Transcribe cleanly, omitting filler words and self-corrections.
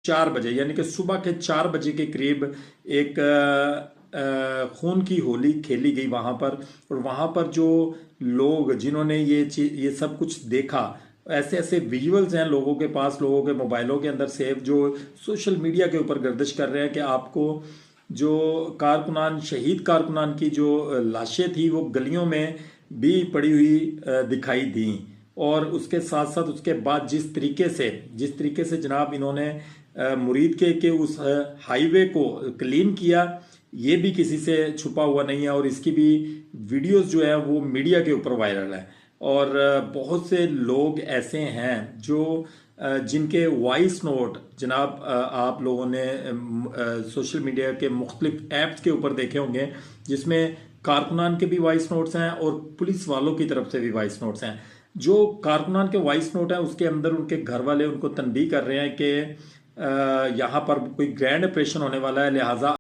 4 बजे यानी कि सुबह के 4 बजे के करीब एक खून की होली खेली गई वहाँ पर। और वहाँ पर जो लोग जिन्होंने ये सब कुछ देखा, ऐसे ऐसे विजुअल्स हैं लोगों के पास, लोगों के मोबाइलों के अंदर सेव, जो सोशल मीडिया के ऊपर गर्दिश कर रहे हैं कि आपको जो कारकुनान, शहीद कारकुनान की जो लाशें थी वो गलियों में भी पड़ी हुई दिखाई दी। और उसके साथ साथ उसके बाद जिस तरीके से जनाब इन्होंने मुरीद के उस हाईवे को क्लीन किया, ये भी किसी से छुपा हुआ नहीं है। और इसकी भी वीडियोस जो है वो मीडिया के ऊपर वायरल है। और बहुत से लोग ऐसे हैं जो जिनके वॉइस नोट जनाब आप लोगों ने सोशल मीडिया के मुख्तलिफ ऐप्स के ऊपर देखे होंगे, जिसमें कारकुनान के भी वॉइस नोट्स हैं और पुलिस वालों की तरफ से भी वॉइस नोट्स हैं। जो कारकुनान के वॉइस नोट हैं उसके अंदर उनके घर वाले उनको तनबीह कर रहे हैं कि यहाँ पर कोई ग्रैंड ऑपरेशन होने वाला है, लिहाजा